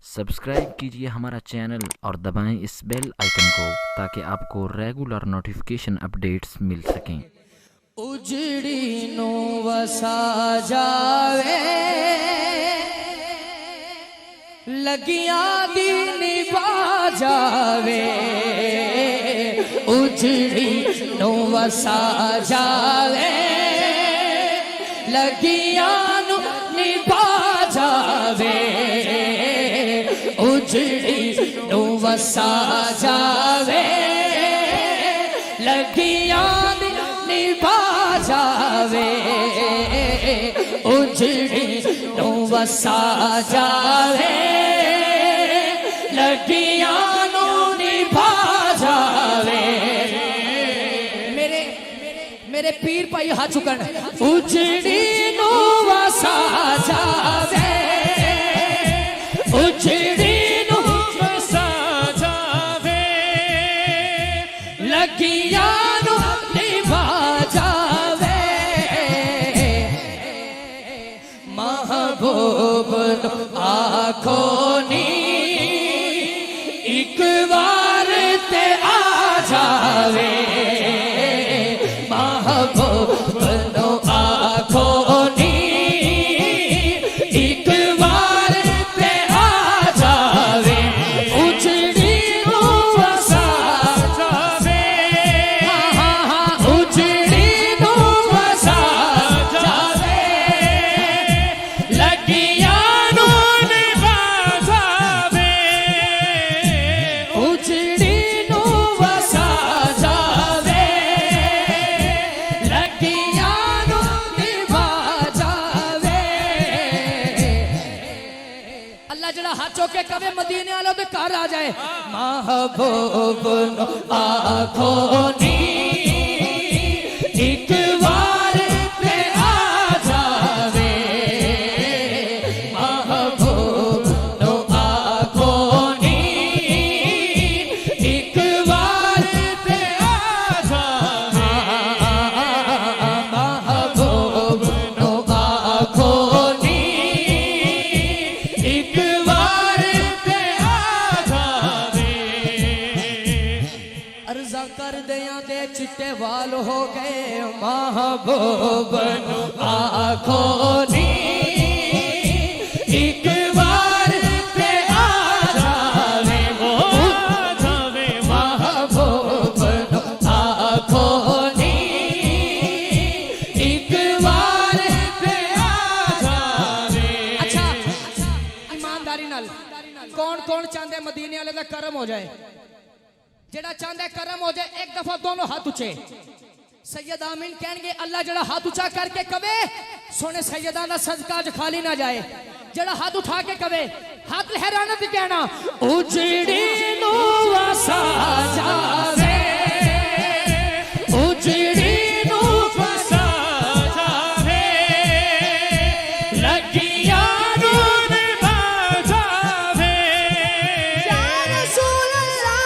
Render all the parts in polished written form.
Subscribe कीजिए हमारा channel और दबाएं इस बेल आइकन को ताकि आपको रेगुलर नोटिफिकेशन अपडेट्स मिल सकें। उजड़ी नो वसा जावे लगिया दी निभा जावे, उजड़ी नो वसा जावे लगिया नु निभा जावे, उजड़ी नो वसा जावे लगिया निभा जावे, उजड़ी नो वसा जावे लगिया नो निभा जावे। मेरे पीर भाई हाथ चुकन। उजड़ी नो वसा जावे, उजड़ी नो वसा जावे लगिया नो निभा जावे, महबूब आँखों नी एक बार ते आ जावे, महबूब आँखों नी एक बार ते आ जावे, उजड़ी नो वसा जावे, उजड़ी नो वसा जावे लगिया नो निभा जावे, उजड़ी नो वसा जावे लगिया नो निभा जावे। अल्लाह जड़ा हाथ चौके कवे मदीने वालों के घर आ जाए। महबूब आँखों नी एक बार ते आ जावे, महबूब आँखों नी एक बार ते आ जावे, महबूब आँखों नी एक बार ते आ जावे। अर्जा कर दिया दे चिट्टे वाल हो गए, महबूब आँखों नी एक बार ते आ जावे, महबूब आँखों नी एक बार ते आ जावे। अच्छा ईमानदारी नाल कौन कौन चाहते मदीने वाले का करम हो जाए? जेड़ा चाहता है करम हो जाए एक दफा दोनों हाथ ऊंचे। सैयद आमीन कहेंगे अल्लाह जड़ा हाथ ऊंचा करके कवे सोने सैयदा दा सदका ज खाली ना जाए। जड़ा हाथ उठा के कवे हाथ लहराना ते कहना उजड़ी नो वसा जावे, उजड़ी नो वसा जावे लगिया नो निभा जावे। या रसूल अल्लाह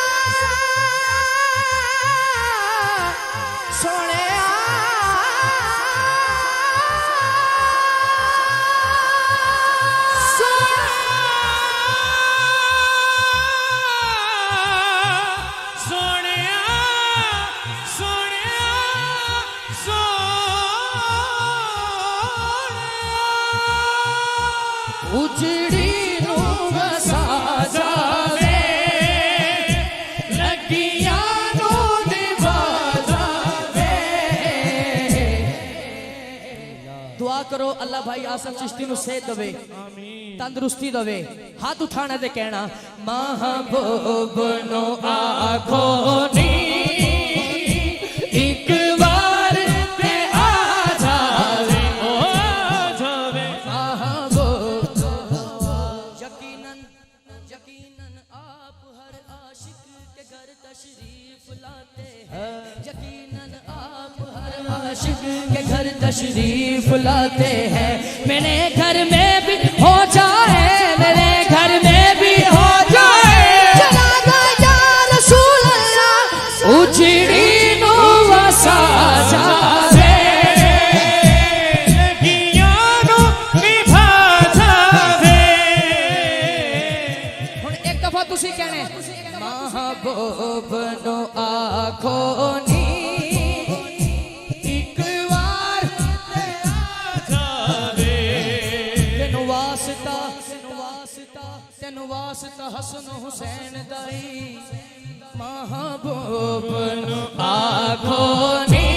सोने उजड़ी नो वसा जावे लगिया नो निभा जावे। दुआ करो अल्लाह भाई आसफ चिश्ती नु सेहत दवे, तंदुरुस्ती दवे। हाथ उठाने ते कहना महबूब नो आँखों नी एक बार ते आ जावे, महबूब यकीनन यकीनन आप हर आशिक के घर तशरीफ लाते हैं, यकीनन आप हर आशिक के घर तशरीफ लाते हैं। मेरे घर में भी हो जाए, मेरे घर में भी हो जाए चला जा रसूल अल्लाह, उजड़ी नो वसा जावे लगिया नो निभा जावे। तुसी कहने महबूब नो आखो नी एक बार तेनु वास्ता तेनु वास्ता हसन हुसैन दाई महबूब नो आखो नी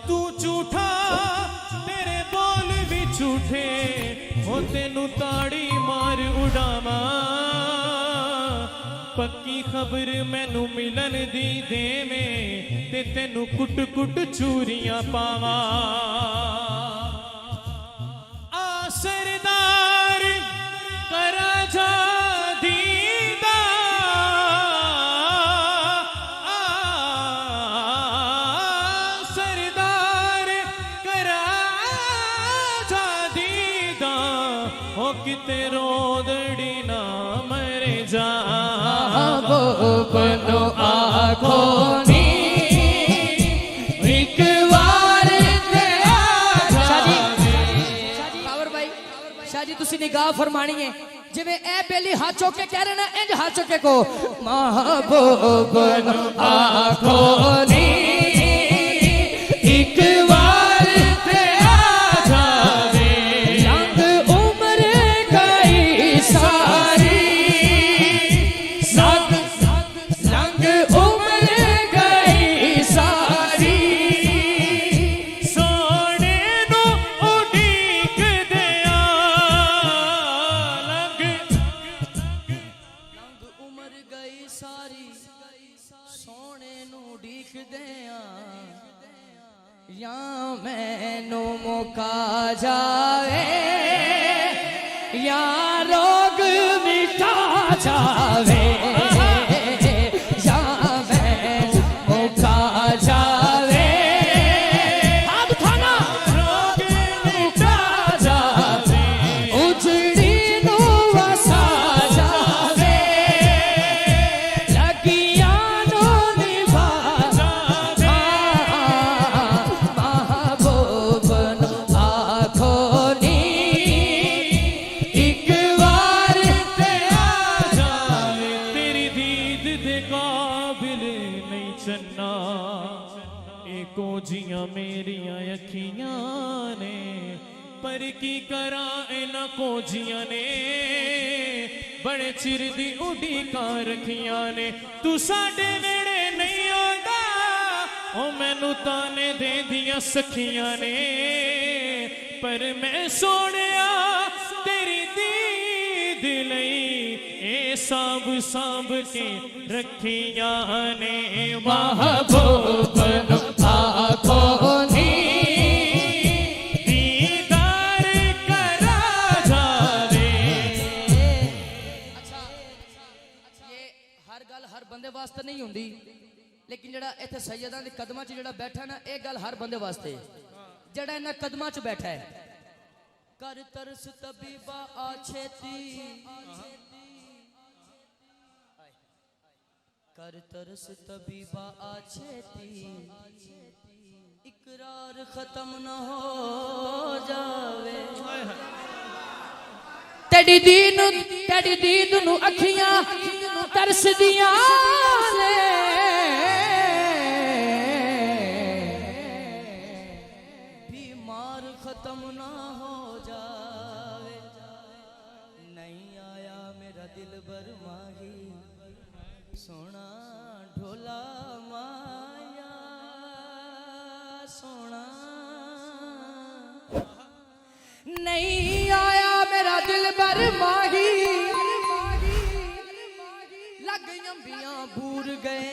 तू झूठा तेरे बोल भी झूठे हो तेनू ताड़ी मार उड़ावा पक्की खबर मैनू मिलन दी देवे ते तेनू कुट कुट चूरियां पावा आ सरदार करा जा किते रोदड़ी ना मरे जा बनो आखो नी एक बार ते पावर भाई शाह जी तुसी निगाह फरमानी है जिवें ए बेली हाथ चौक के कह रहे ना इंज हाथ चौक के को महबूब बनो आखो नी एक बार ते या मैनू मौका जावे या रोग मिटा जावे या मैनू मौका जावे हाथ खाना रोग मिटा जावे उजड़ी नू वसा जावे लगिया नू निभा कोजियां मेरिया अखियां ने पर की करा इना कोजियां ने बड़े चिर दी उड़ीकां रखियां ने तू साडे नेड़े नहीं आंदा ओ मैनू ताने दे दियां सखियां ने पर मैं सोनिया तेरी दीद लई ए सांभ सांभ के रखियां ने महबूब नो आखो नी दीदार करा जावे। अच्छा ये हर गल हर बंदे वास्ते नहीं हुंदी लेकिन जड़ा इत्थे सैयदां दे कदमां च जड़ा बैठा ना ये गल हर बंदे वास्ते जड़ा इन्हां कदमां च बैठा है कर तरस तबीबा आ छेती कर तरस तबीबा आ छेती इकरार खत्म न हो जावे तेरी दीद नू अखियां तरस दियां ने बीमार खत्म न हो जावे नहीं आया मेरा दिल बर माही सोना ढोला माया सोना नहीं आया मेरा दिल बर माही लग अंबियां बूर गए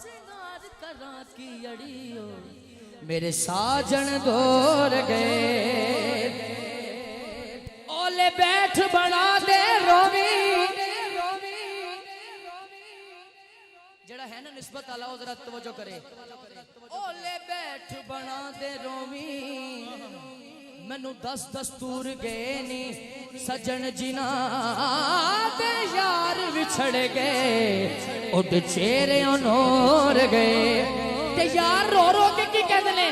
सिंगार करा की अड़ियो मेरे साजन दौर गए ओले बैठ बना दे रोवी जड़ा है ना निस्बत आला वो जरा तवज्जो करे ओले बैठ बना दे रोवी मैनू 10 दस्तूर गए नी सजन जिना ते यार विछड़ गए उद चेहरे नूर गए ते यार रो रो के की कहते ने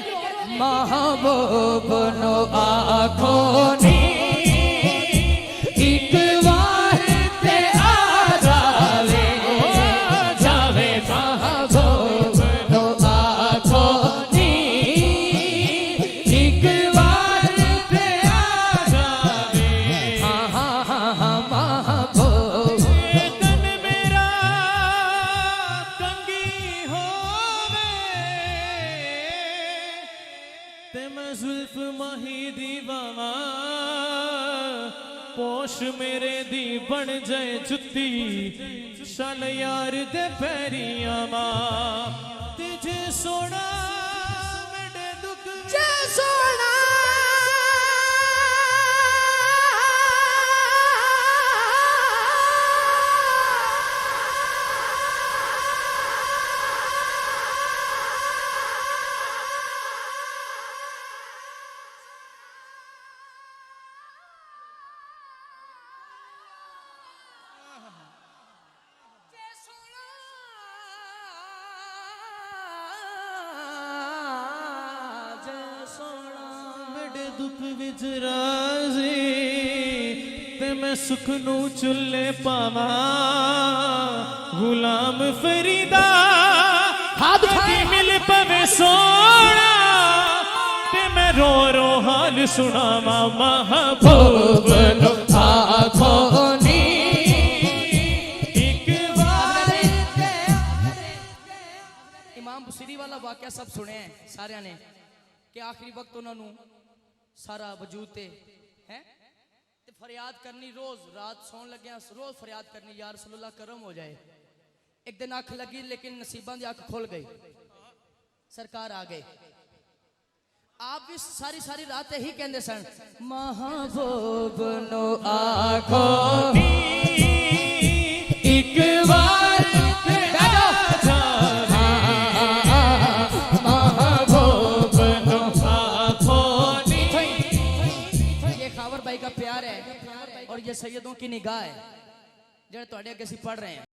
महबूब नो आखो नी एक बार ते आ जावे जावे महबूब नो आखो नी एक बार ते आ जावे हाँ महबूब तन मेरा कंगी होवे ते मैं जुल्फ माही दीवाना पोश मेरे दी बन जाए जुत्ती शन यार दे पैरियां मां तुझे सोना मेरे दुख जे सोना मेरे दुख विच राजी ते मैं सुख नू चुल्ले पावा गुलाम फरीदा हाथ उठाए। मिल पवे सोना ते मैं रो रो हाल सुनावा महबूब नो आखो नी एक बार इमाम बुसीरी वाला वाकया सब सुने हैं सारे ने कि आखिरी वक्त उन्होंने सारा वजूद ते हैं ते फरियाद करनी रोज रात सौन लगे रोज फरियाद करनी या रसूलुल्लाह करम हो जाए। एक दिन अख लगी लेकिन नसीबा दी अख खुल गई सरकार आ गए। आप भी सारी सारी रात यही कहते सन महबूब नो आखो एक बार का प्यार है और ये सैयदों की निगाह है जो थोड़े अगे पढ़ रहे हैं।